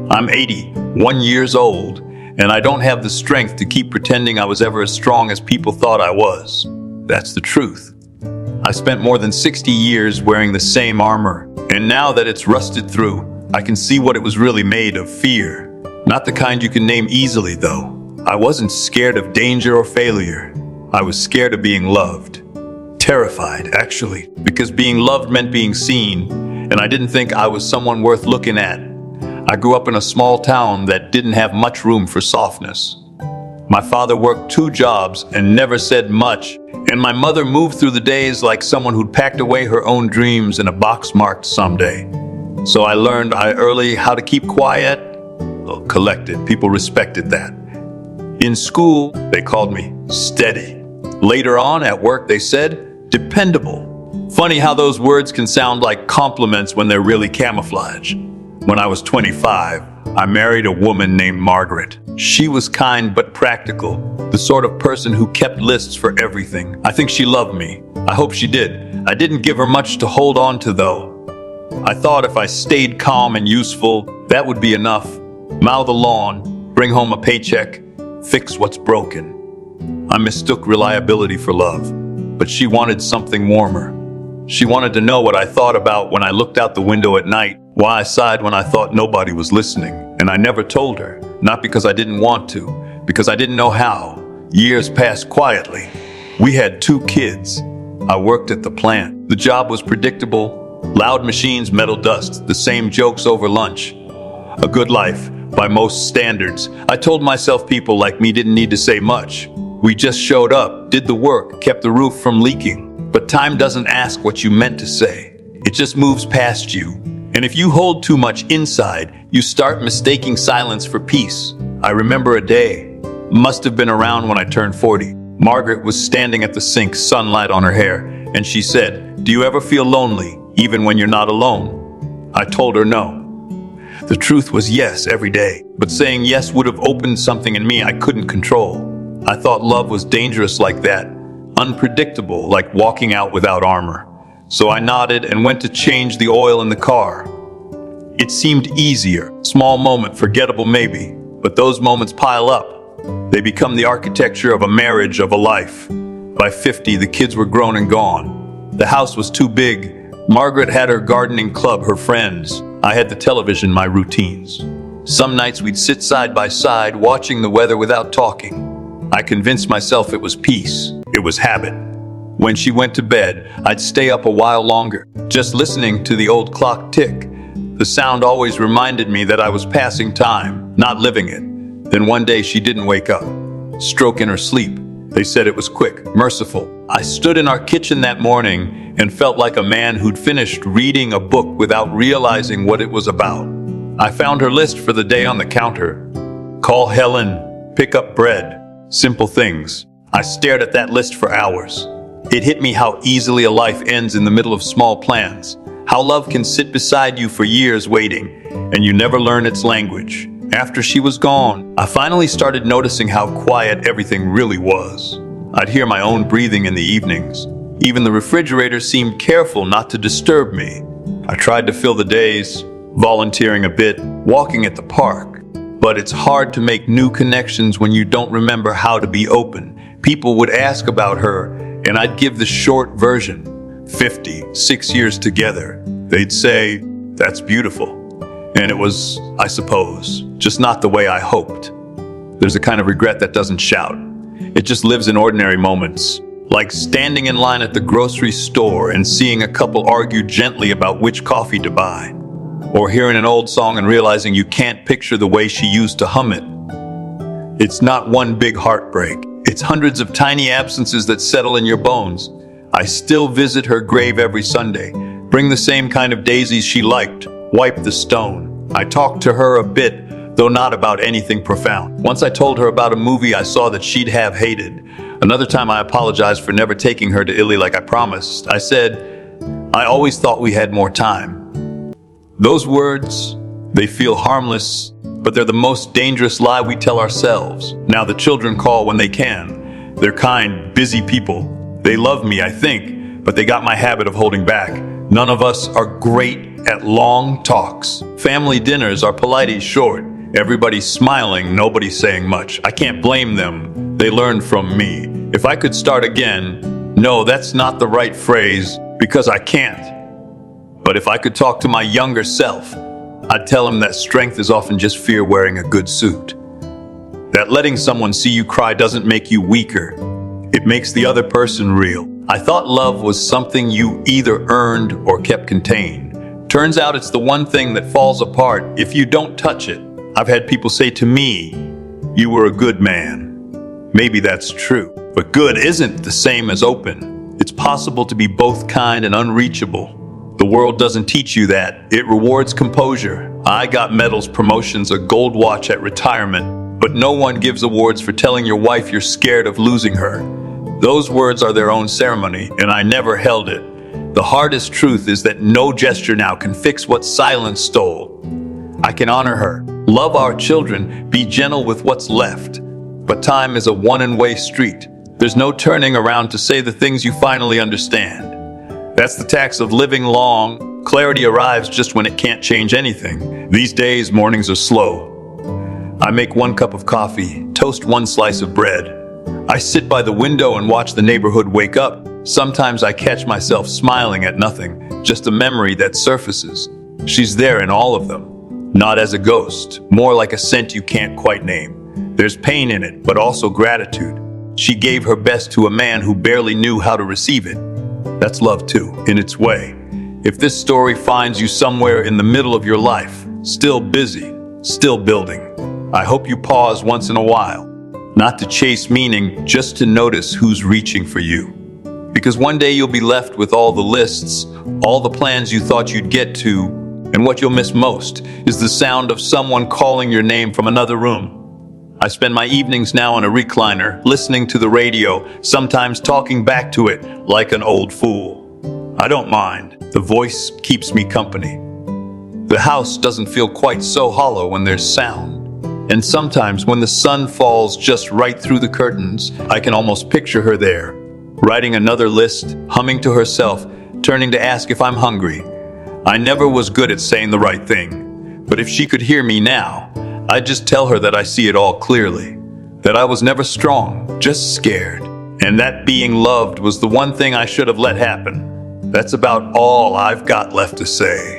I'm 81 years old, and I don't have the strength to keep pretending I was ever as strong as people thought I was. That's the truth. I spent more than 60 years wearing the same armor, and now that it's rusted through, I can see what it was really made of: fear. Not the kind you can name easily, though. I wasn't scared of danger or failure. I was scared of being loved. Terrified, actually, because being loved meant being seen, and I didn't think I was someone worth looking at. I grew up in a small town that didn't have much room for softness. My father worked 2 jobs and never said much, and my mother moved through the days like someone who'd packed away her own dreams in a box marked someday. So I learned early how to keep quiet, collected. People respected that. In school, they called me steady. Later on at work, they said dependable. Funny how those words can sound like compliments when they're really camouflage. When I was 25, I married a woman named Margaret. She was kind but practical, the sort of person who kept lists for everything. I think she loved me. I hope she did. I didn't give her much to hold on to, though. I thought if I stayed calm and useful, that would be enough. Mow the lawn, bring home a paycheck, fix what's broken. I mistook reliability for love, but she wanted something warmer. She wanted to know what I thought about when I looked out the window at night, why I sighed when I thought nobody was listening. And I never told her, not because I didn't want to, because I didn't know how. Years passed quietly. We had 2 kids. I worked at the plant. The job was predictable. Loud machines, metal dust, the same jokes over lunch. A good life, by most standards. I told myself people like me didn't need to say much. We just showed up, did the work, kept the roof from leaking. But time doesn't ask what you meant to say. It just moves past you. And if you hold too much inside, you start mistaking silence for peace. I remember a day, must have been around when I turned 40. Margaret was standing at the sink, sunlight on her hair, and she said, "Do you ever feel lonely, even when you're not alone?" I told her no. The truth was yes every day, but saying yes would have opened something in me I couldn't control. I thought love was dangerous like that, unpredictable, like walking out without armor. So I nodded and went to change the oil in the car. It seemed easier, small moment, forgettable maybe, but those moments pile up. They become the architecture of a marriage, of a life. By 50, the kids were grown and gone. The house was too big. Margaret had her gardening club, her friends. I had the television, my routines. Some nights we'd sit side by side, watching the weather without talking. I convinced myself it was peace. It was habit. When she went to bed, I'd stay up a while longer, just listening to the old clock tick. The sound always reminded me that I was passing time, not living it. Then one day she didn't wake up. Stroke in her sleep. They said it was quick, merciful. I stood in our kitchen that morning and felt like a man who'd finished reading a book without realizing what it was about. I found her list for the day on the counter. Call Helen, pick up bread, simple things. I stared at that list for hours. It hit me how easily a life ends in the middle of small plans. How love can sit beside you for years waiting, and you never learn its language. After she was gone, I finally started noticing how quiet everything really was. I'd hear my own breathing in the evenings. Even the refrigerator seemed careful not to disturb me. I tried to fill the days, volunteering a bit, walking at the park. But it's hard to make new connections when you don't remember how to be open. People would ask about her, and I'd give the short version. 56 years together. They'd say, "That's beautiful." And it was, I suppose, just not the way I hoped. There's a kind of regret that doesn't shout. It just lives in ordinary moments. Like standing in line at the grocery store and seeing a couple argue gently about which coffee to buy. Or hearing an old song and realizing you can't picture the way she used to hum it. It's not one big heartbreak. It's hundreds of tiny absences that settle in your bones. I still visit her grave every Sunday, bring the same kind of daisies she liked, wipe the stone. I talked to her a bit, though not about anything profound. Once I told her about a movie I saw that she'd have hated. Another time I apologized for never taking her to Italy like I promised. I said, "I always thought we had more time." Those words, they feel harmless, but they're the most dangerous lie we tell ourselves. Now the children call when they can. They're kind, busy people. They love me, I think, but they got my habit of holding back. None of us are great at long talks. Family dinners are politely short. Everybody's smiling, nobody's saying much. I can't blame them. They learned from me. If I could start again, no, that's not the right phrase, because I can't. But if I could talk to my younger self, I'd tell him that strength is often just fear wearing a good suit. That letting someone see you cry doesn't make you weaker. It makes the other person real. I thought love was something you either earned or kept contained. Turns out it's the one thing that falls apart if you don't touch it. I've had people say to me, "You were a good man." Maybe that's true, but good isn't the same as open. It's possible to be both kind and unreachable. The world doesn't teach you that. It rewards composure. I got medals, promotions, a gold watch at retirement, but no one gives awards for telling your wife you're scared of losing her. Those words are their own ceremony, and I never held it. The hardest truth is that no gesture now can fix what silence stole. I can honor her, love our children, be gentle with what's left. But time is a one-way street. There's no turning around to say the things you finally understand. That's the tax of living long. Clarity arrives just when it can't change anything. These days, mornings are slow. I make 1 cup of coffee, toast 1 slice of bread. I sit by the window and watch the neighborhood wake up. Sometimes I catch myself smiling at nothing, just a memory that surfaces. She's there in all of them. Not as a ghost, more like a scent you can't quite name. There's pain in it, but also gratitude. She gave her best to a man who barely knew how to receive it. That's love too, in its way. If this story finds you somewhere in the middle of your life, still busy, still building, I hope you pause once in a while. Not to chase meaning, just to notice who's reaching for you. Because one day you'll be left with all the lists, all the plans you thought you'd get to, and what you'll miss most is the sound of someone calling your name from another room. I spend my evenings now in a recliner, listening to the radio, sometimes talking back to it like an old fool. I don't mind. The voice keeps me company. The house doesn't feel quite so hollow when there's sound. And sometimes when the sun falls just right through the curtains, I can almost picture her there, writing another list, humming to herself, turning to ask if I'm hungry. I never was good at saying the right thing, but if she could hear me now, I'd just tell her that I see it all clearly, that I was never strong, just scared, and that being loved was the one thing I should have let happen. That's about all I've got left to say.